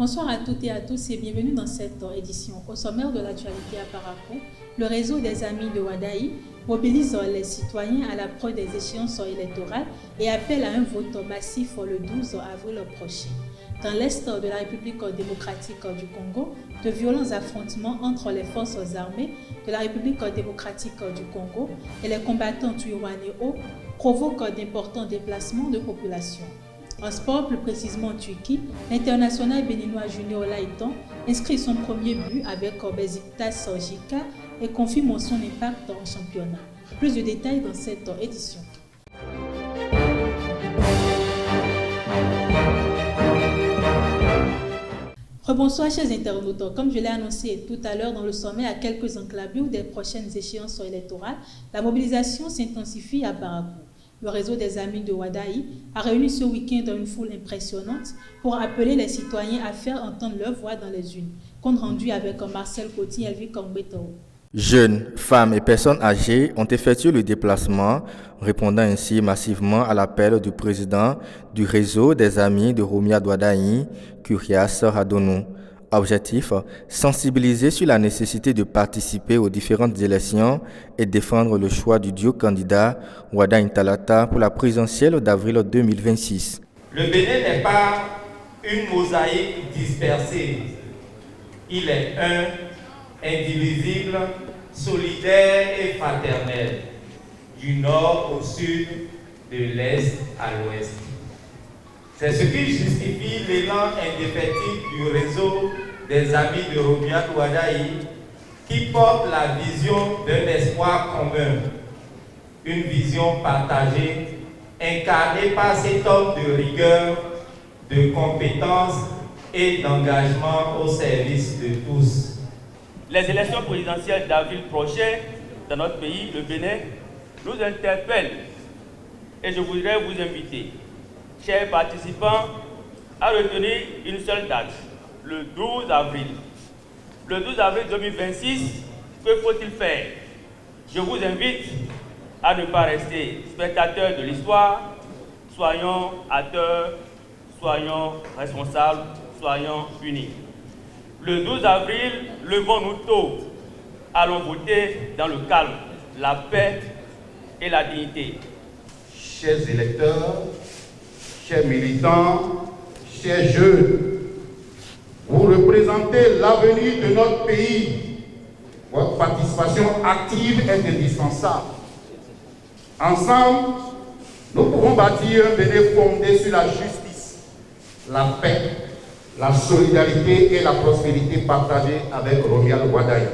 Bonsoir à toutes et à tous et bienvenue dans cette édition. Au sommaire de l'actualité à Parakou, le réseau des Amis de Wadaï mobilise les citoyens à l'approche des échéances électorales et appelle à un vote massif le 12 avril prochain. Dans l'est de la République démocratique du Congo, de violents affrontements entre les forces armées de la République démocratique du Congo et les combattants Twirwanéo provoquent d'importants déplacements de population. En sport, plus précisément en Turquie, l'international béninois Junior Laïton inscrit son premier but avec Beşiktaş JK et confirme son impact en championnat. Plus de détails dans cette édition. Rebonsoir chers internautes, comme je l'ai annoncé tout à l'heure dans le sommet à quelques enclavures des prochaines échéances électorales, la mobilisation s'intensifie à Parakou. Le réseau des Amis de Wadaï a réuni ce week-end une foule impressionnante pour appeler les citoyens à faire entendre leur voix dans les urnes. Compte rendu avec Marcel Coty et Elvi Kongbeto. Jeunes, femmes et personnes âgées ont effectué le déplacement, répondant ainsi massivement à l'appel du président du réseau des Amis de Romia Wadaï, Curias Radonou. Objectif, sensibiliser sur la nécessité de participer aux différentes élections et défendre le choix du duo candidat Wada Intalata pour la présidentielle d'avril 2026. Le Bénin n'est pas une mosaïque dispersée. Il est un, indivisible, solidaire et fraternel, du nord au sud, de l'est à l'ouest. C'est ce qui justifie l'élan indéfectible du réseau des Amis de Romia Wadaï qui porte la vision d'un espoir commun, une vision partagée, incarnée par cet homme de rigueur, de compétence et d'engagement au service de tous. Les élections présidentielles d'avril prochain dans notre pays, le Bénin, nous interpellent et je voudrais vous inviter, chers participants, à retenir une seule date, le 12 avril. Le 12 avril 2026, que faut-il faire? Je vous invite à ne pas rester spectateurs de l'histoire. Soyons acteurs, soyons responsables, soyons unis. Le 12 avril, levons-nous tôt. Allons voter dans le calme, la paix et la dignité. Chers électeurs, chers militants, chers jeunes, vous représentez l'avenir de notre pays. Votre participation active est indispensable. Ensemble, nous pouvons bâtir un Bénin fondé sur la justice, la paix, la solidarité et la prospérité partagée avec Romia Wadaï.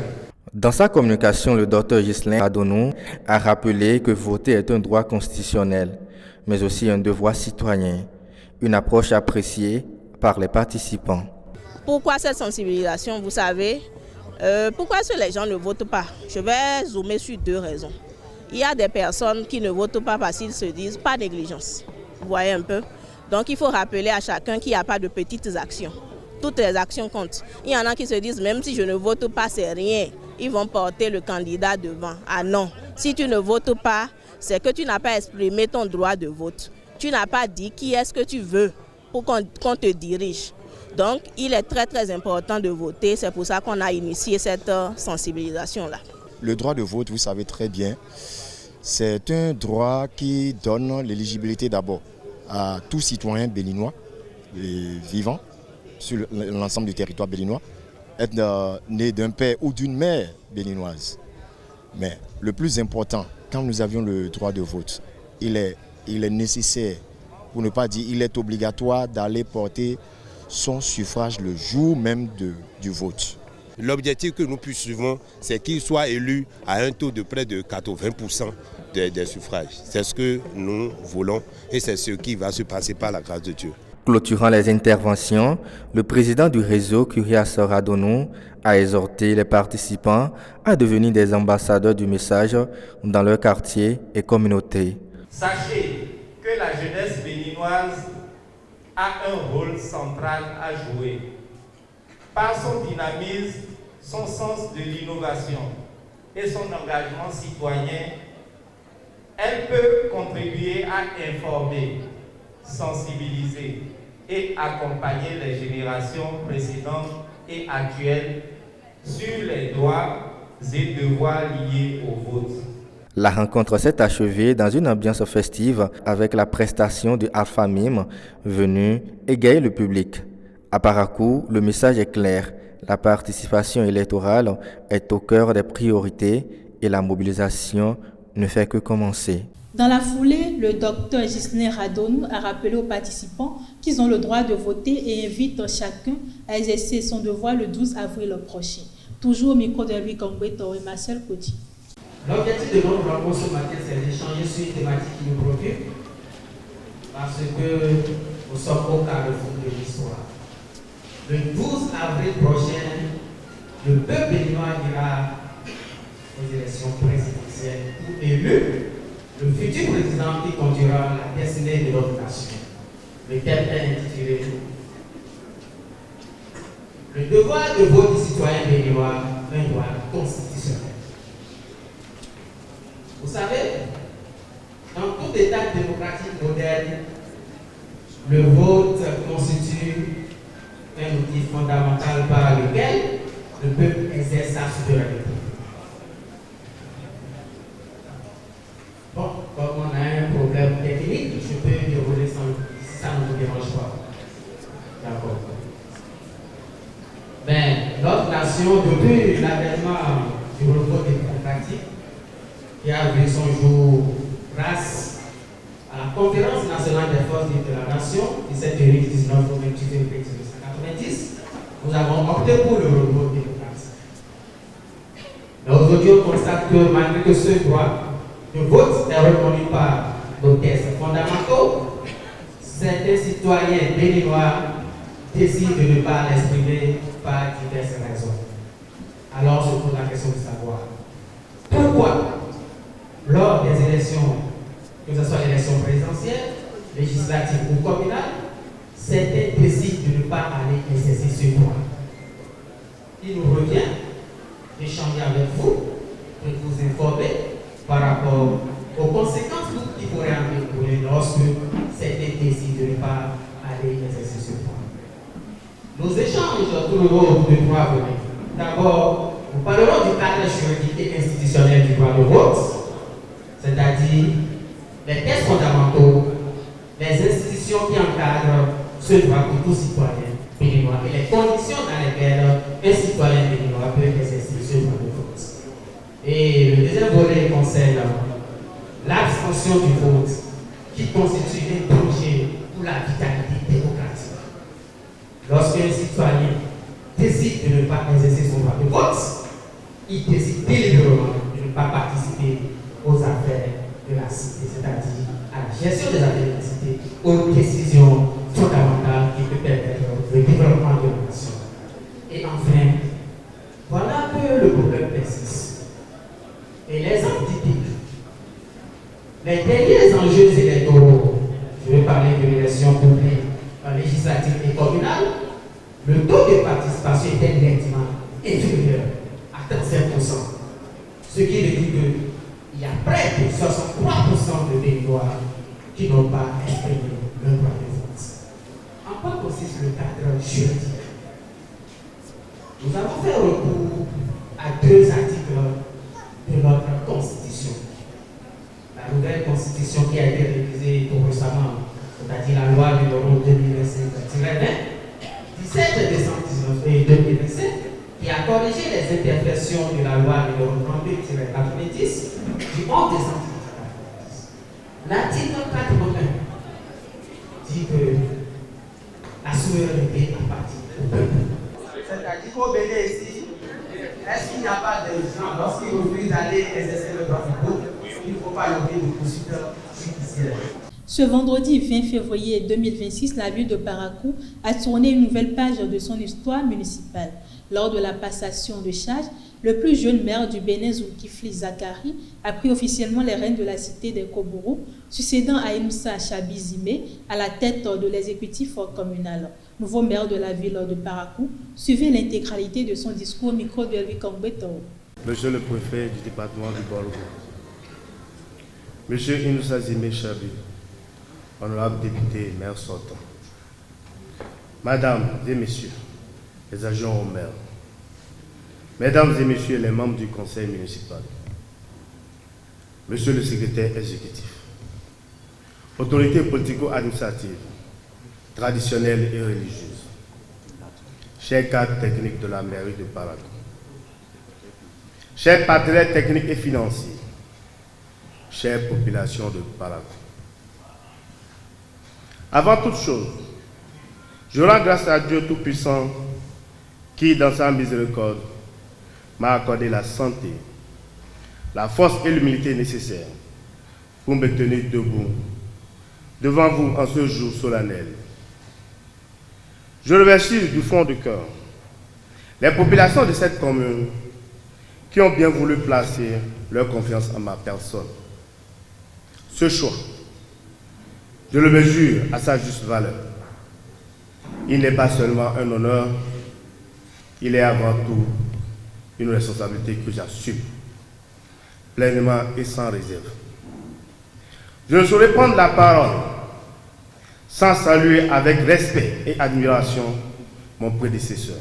Dans sa communication, le Dr Ghislain Radonou a rappelé que voter est un droit constitutionnel, mais aussi un devoir citoyen, une approche appréciée par les participants. Pourquoi cette sensibilisation? Vous savez, pourquoi est-ce que les gens ne votent pas? Je vais zoomer sur deux raisons. Il y a des personnes qui ne votent pas parce qu'ils se disent pas négligence. Vous voyez un peu? Donc il faut rappeler à chacun qu'il n'y a pas de petites actions. Toutes les actions comptent. Il y en a qui se disent même si je ne vote pas, c'est rien. Ils vont porter le candidat devant. Ah non, si tu ne votes pas, c'est que tu n'as pas exprimé ton droit de vote. Tu n'as pas dit qui est-ce que tu veux pour qu'on te dirige. Donc, il est très très important de voter. C'est pour ça qu'on a initié cette sensibilisation-là. Le droit de vote, vous savez très bien, c'est un droit qui donne l'éligibilité d'abord à tout citoyen béninois vivant sur l'ensemble du territoire béninois, être né d'un père ou d'une mère béninoise. Mais le plus important, quand nous avions le droit de vote, il est nécessaire, pour ne pas dire il est obligatoire d'aller porter son suffrage le jour même du vote. L'objectif que nous poursuivons, c'est qu'il soit élu à un taux de près de 80% des suffrages. C'est ce que nous voulons et c'est ce qui va se passer par la grâce de Dieu. Clôturant les interventions, le président du réseau, Curias Radonou, a exhorté les participants à devenir des ambassadeurs du message dans leur quartier et communauté. Sachez que la jeunesse béninoise a un rôle central à jouer. Par son dynamisme, son sens de l'innovation et son engagement citoyen, elle peut contribuer à informer, sensibiliser, et accompagner les générations précédentes et actuelles sur les droits et devoirs liés au vote. La rencontre s'est achevée dans une ambiance festive avec la prestation de Alpha Mime venu égayer le public. À Parakou, le message est clair. La participation électorale est au cœur des priorités et la mobilisation ne fait que commencer. Dans la foulée, le docteur Gisner Radonou a rappelé aux participants qu'ils ont le droit de voter et invite chacun à exercer son devoir le 12 avril prochain. Toujours au micro de Louis Kangbeto et Marcel Koti. L'objectif de notre rencontre ce matin, c'est d'échanger sur une thématique qui nous préoccupe, parce que nous sommes au carrefour de l'histoire. Le 12 avril prochain, le peuple béninois ira aux élections présidentielles pour élire le futur président qui conduira la destinée de notre nation. Le thème est intitulé « Le devoir de vote du citoyen béninois, un droit constitutionnel ». Vous savez, dans tout État démocratique moderne, le vote constitue un outil fondamental par lequel le peuple exerce sa souveraineté. Bon, comme on a un problème technique, je peux dérouler si ça ne vous dérange pas. D'accord. Mais notre nation, depuis l'avènement du vote démocratique, qui a vu son jour grâce à la Conférence nationale des forces de la nation, qui s'est tenue du 19 au 28 février 1990, nous avons opté pour le vote démocratique. Mais aujourd'hui, on constate que malgré que ce droit de vote est reconnu par nos textes fondamentaux, certains citoyens béninois décident de ne pas l'exprimer par diverses raisons. Alors se pose la question de savoir pourquoi, lors des élections, que ce soit l'élection présidentielle, législative ou communale, certains décident de ne pas aller exercer ce droit. Il nous revient d'échanger avec vous, de vous informer par rapport aux conséquences qui pourraient en découler lorsque certains décident de ne pas aller exercer ce droit. Nos échanges tourneront de trois volets. D'abord, nous parlerons du cadre juridique et institutionnel du droit de vote, c'est-à-dire les textes fondamentaux, les institutions qui encadrent ce droit pour tout citoyen béninois et les conditions dans lesquelles un citoyen béninois peut exercer ce droit de vote. Et le deuxième volet concerne l'abstention du vote, qui constitue un danger pour la vitalité démocratique. Lorsqu'un citoyen décide de ne pas exercer son droit de vote, il décide délibérément de ne pas participer aux affaires de la cité, c'est-à-dire à la gestion des affaires de la cité, aux décisions fondamentales qui peuvent permettre le développement de la nation. Et enfin, voilà que le problème persiste. Et les typiques, les derniers enjeux électoraux, je vais parler de l'élection publique, législative et communale, le taux de participation était nettement inférieur à 35%. Ce qui veut dire qu'il y a près de 63% de Béninois qui n'ont pas exprimé leur droit de vote. En quoi consiste le cadre juridique? Nous avons fait recours à deux articles de notre Constitution. La nouvelle Constitution qui a été révisée tout récemment, c'est-à-dire la loi numéro 2025-20, 17 décembre 2027, qui a corrigé les imperfections de la loi numéro 32-90 du 11 décembre 2090. L'article 81 dit que la souveraineté appartient au peuple. C'est-à-dire qu'au Bénin ici, est-ce qu'il n'y a pas de gens, lorsqu'ils refusent d'aller exercer le droit du vote, il ne faut pas lever de poursuite judiciaire? Ce vendredi 20 février 2026, la ville de Parakou a tourné une nouvelle page de son histoire municipale. Lors de la passation de charge, le plus jeune maire du Bénin, Zulkifli Zakari, a pris officiellement les rênes de la cité des Kobourou, succédant à Inoussa Chabizime à la tête de l'exécutif communal. Nouveau maire de la ville de Parakou, suivez l'intégralité de son discours au micro de Elvi Kangbeto. Monsieur le préfet du département du Borloo, Monsieur Inoussa Zime Chabi, honorable député maire sortant, Mesdames et Messieurs les agents au maire, Mesdames et Messieurs les membres du conseil municipal, Monsieur le secrétaire exécutif, autorités politico-administratives, traditionnelles et religieuses, chers cadres techniques de la mairie de Parakou, chers partenaires techniques et financiers, chère population de Parakou. Avant toute chose, je rends grâce à Dieu Tout-Puissant qui, dans sa miséricorde, m'a accordé la santé, la force et l'humilité nécessaires pour me tenir debout devant vous en ce jour solennel. Je remercie du fond du cœur les populations de cette commune qui ont bien voulu placer leur confiance en ma personne. Ce choix, je le mesure à sa juste valeur. Il n'est pas seulement un honneur, il est avant tout une responsabilité que j'assume pleinement et sans réserve. Je ne saurais prendre la parole sans saluer avec respect et admiration mon prédécesseur,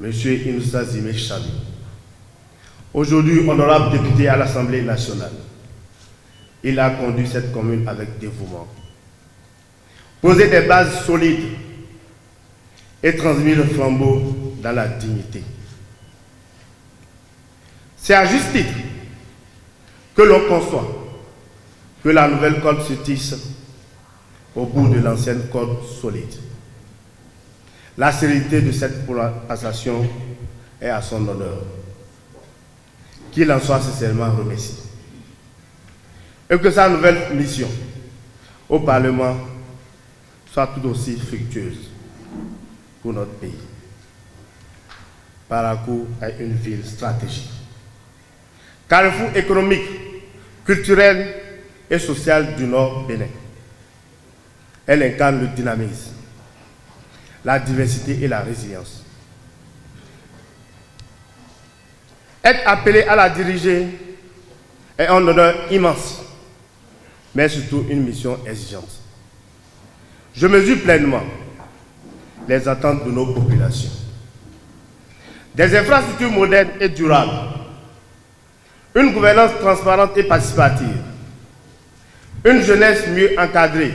M. Inoussa Zimé Chabi, aujourd'hui honorable député à l'Assemblée nationale. Il a conduit cette commune avec dévouement, posé des bases solides et transmis le flambeau dans la dignité. C'est à juste titre que l'on conçoit que la nouvelle corde se tisse au bout de l'ancienne corde solide. La sérénité de cette passation est à son honneur. Qu'il en soit sincèrement remercié. Et que sa nouvelle mission au Parlement soit tout aussi fructueuse pour notre pays. Parakou est une ville stratégique. Carrefour économique, culturel et social du Nord Bénin. Elle incarne le dynamisme, la diversité et la résilience. Être appelé à la diriger est un honneur immense, mais surtout une mission exigeante. Je mesure pleinement les attentes de nos populations. Des infrastructures modernes et durables, une gouvernance transparente et participative, une jeunesse mieux encadrée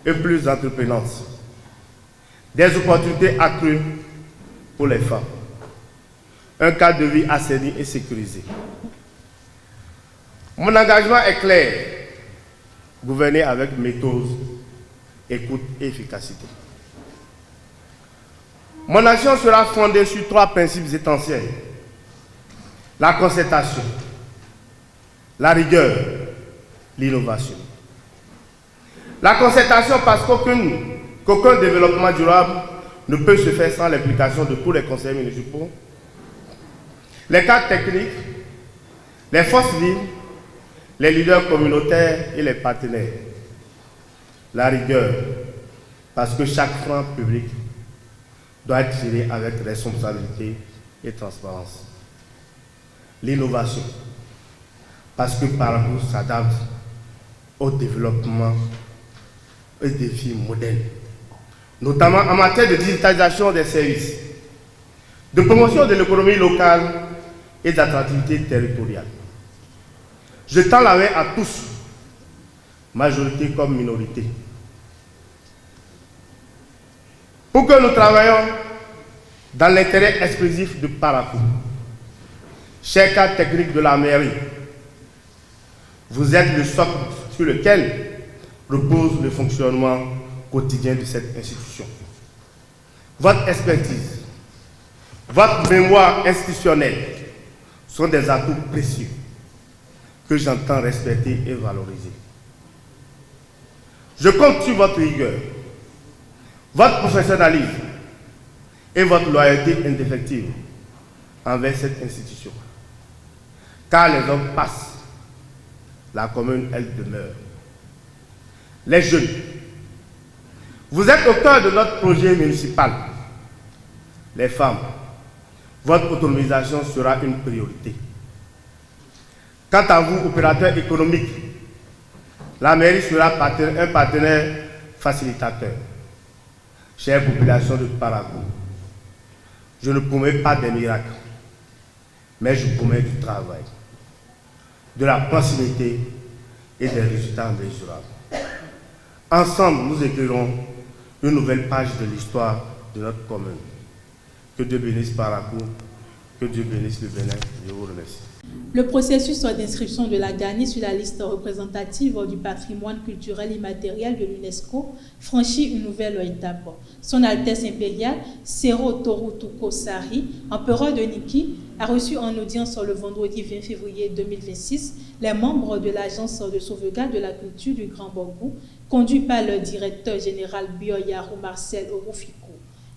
et plus entreprenante, des opportunités accrues pour les femmes, un cadre de vie assaini et sécurisé. Mon engagement est clair, gouverner avec méthode, écoute et efficacité. Mon action sera fondée sur 3 principes essentiels: la concertation, la rigueur, l'innovation. La concertation parce qu'aucun développement durable ne peut se faire sans l'implication de tous les conseils municipaux, les cadres techniques, les forces vives, les leaders communautaires et les partenaires. La rigueur, parce que chaque franc public doit être géré avec responsabilité et transparence. L'innovation, parce que Parakou s'adapte au développement et défis modernes, notamment en matière de digitalisation des services, de promotion de l'économie locale et d'attractivité territoriale. Je tends la main à tous, majorité comme minorité, pour que nous travaillions dans l'intérêt exclusif de Parakou. Chers cadres techniques de la mairie, vous êtes le socle sur lequel repose le fonctionnement quotidien de cette institution. Votre expertise, votre mémoire institutionnelle sont des atouts précieux que j'entends respecter et valoriser. Je compte sur votre rigueur, votre professionnalisme et votre loyauté indéfectible envers cette institution. Car les hommes passent, la commune, elle demeure. Les jeunes, vous êtes au cœur de notre projet municipal. Les femmes, votre autonomisation sera une priorité. Quant à vous, opérateurs économiques, la mairie sera un partenaire facilitateur. chère population de Parakou, je ne promets pas des miracles, mais je promets du travail, de la proximité et des résultats mesurables. Ensemble, nous écrirons une nouvelle page de l'histoire de notre commune. Que Dieu bénisse Parakou, que Dieu bénisse le Bénin. Je vous remercie. Le processus d'inscription de la Gani sur la liste représentative du patrimoine culturel immatériel de l'UNESCO franchit une nouvelle étape. Son Altesse impériale, Sero Toru Tuko Sari, empereur de Niki, a reçu en audience le vendredi 20 février 2026 les membres de l'Agence de sauvegarde de la culture du Grand Borgou, conduit par le directeur général Bioyaro Marcel Orufiko.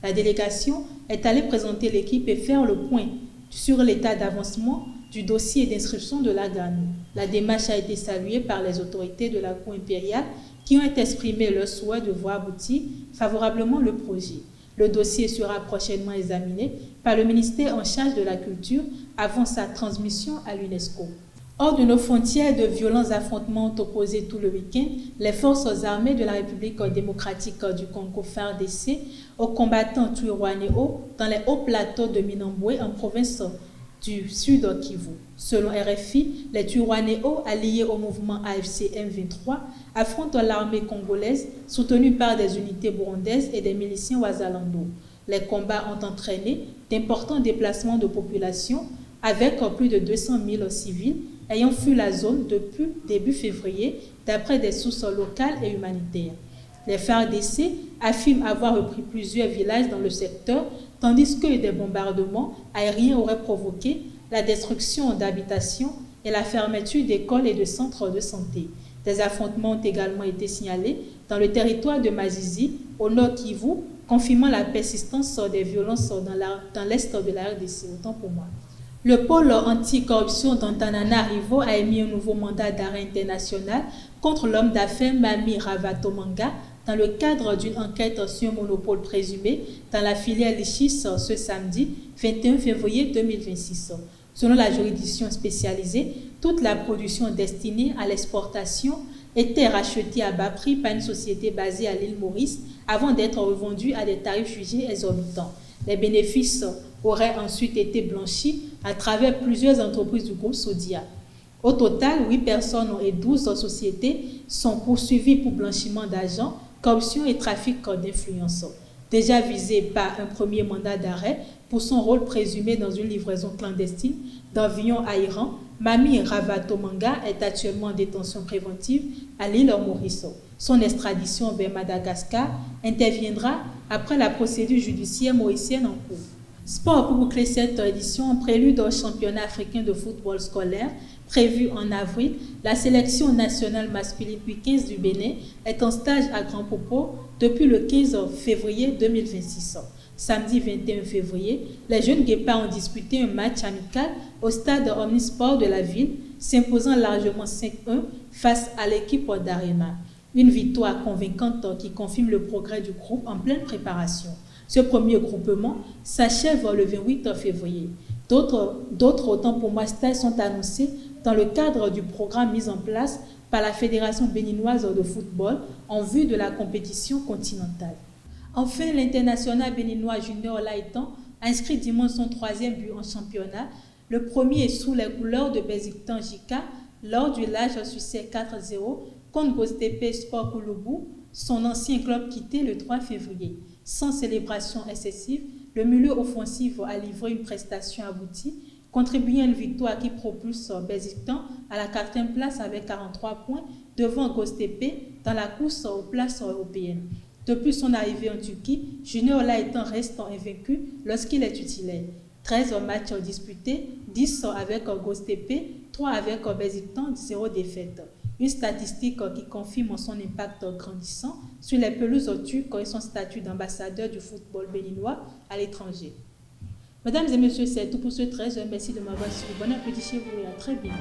La délégation est allée présenter l'équipe et faire le point sur l'état d'avancement du dossier d'inscription de la Gani. La démarche a été saluée par les autorités de la Cour impériale qui ont exprimé leur souhait de voir aboutir favorablement le projet. Le dossier sera prochainement examiné par le ministère en charge de la culture avant sa transmission à l'UNESCO. Hors de nos frontières, de violents affrontements ont opposé tout le week-end les forces armées de la République démocratique du Congo FARDC aux combattants Twirwanéo dans les hauts plateaux de Minambwe en province du sud Kivu. Selon RFI, les Twirwanéo alliés au mouvement AFC M23 affrontent l'armée congolaise soutenue par des unités burundaises et des miliciens Wazalando. Les combats ont entraîné d'importants déplacements de population avec plus de 200 000 civils ayant fui la zone depuis début février d'après des sources locales et humanitaires. Les FARDC affirment avoir repris plusieurs villages dans le secteur, tandis que des bombardements aériens auraient provoqué la destruction d'habitations et la fermeture d'écoles et de centres de santé. Des affrontements ont également été signalés dans le territoire de Mazizi, au nord Kivu, confirmant la persistance des violences dans l'est de la RDC. Autant pour moi. Le pôle anticorruption d'Antananarivo a émis un nouveau mandat d'arrêt international contre l'homme d'affaires Mami Ravatomanga dans le cadre d'une enquête sur un monopole présumé dans la filière Lichis ce samedi 21 février 2026. Selon la juridiction spécialisée, toute la production destinée à l'exportation était rachetée à bas prix par une société basée à l'île Maurice avant d'être revendue à des tarifs jugés exorbitants. Les bénéfices auraient ensuite été blanchis à travers plusieurs entreprises du groupe Sodia. Au total, 8 personnes et 12 sociétés sont poursuivies pour blanchiment d'argent, corruption et trafic d'influence. Déjà visée par un premier mandat d'arrêt pour son rôle présumé dans une livraison clandestine d'avions à Iran, Mami Ravatomanga est actuellement en détention préventive à l'île Maurice. Son extradition vers Madagascar interviendra après la procédure judiciaire mauricienne en cours. Sport pour boucler cette édition, en prélude au championnat africain de football scolaire prévu en avril, la sélection nationale masculine U15 du Bénin est en stage à Grand Popo depuis le 15 février 2026. Samedi 21 février, les jeunes guépards ont disputé un match amical au stade Omnisport de la ville, s'imposant largement 5-1 face à l'équipe d'Arema. Une victoire convaincante qui confirme le progrès du groupe en pleine préparation. Ce premier groupement s'achève le 28 février. D'autres autant pour moi stages sont annoncés dans le cadre du programme mis en place par la Fédération béninoise de football en vue de la compétition continentale. Enfin, l'international béninois Junior Laïtan a inscrit dimanche son 3e but en championnat. Le premier est sous les couleurs de Bézictan Jika lors du large succès 4-0 contre Gostepe Sport Kouloubou, son ancien club quitté le 3 février. Sans célébration excessive, le milieu offensif a livré une prestation aboutie, contribuant à une victoire qui propulse Bézictan à la 4e place avec 43 points devant Gostepe dans la course aux places européennes. Depuis son arrivée en Turquie, Junior Laïtan reste invaincu lorsqu'il est titulaire. 13 matchs disputés, 10 avec Gostepe, 3 avec Bézictan, 0 défaite. Une statistique qui confirme son impact grandissant sur les pelouses turques et son statut d'ambassadeur du football béninois à l'étranger. Mesdames et messieurs, c'est tout pour ce 13. Merci de m'avoir suivi. Bon appétit chez vous et à très bientôt.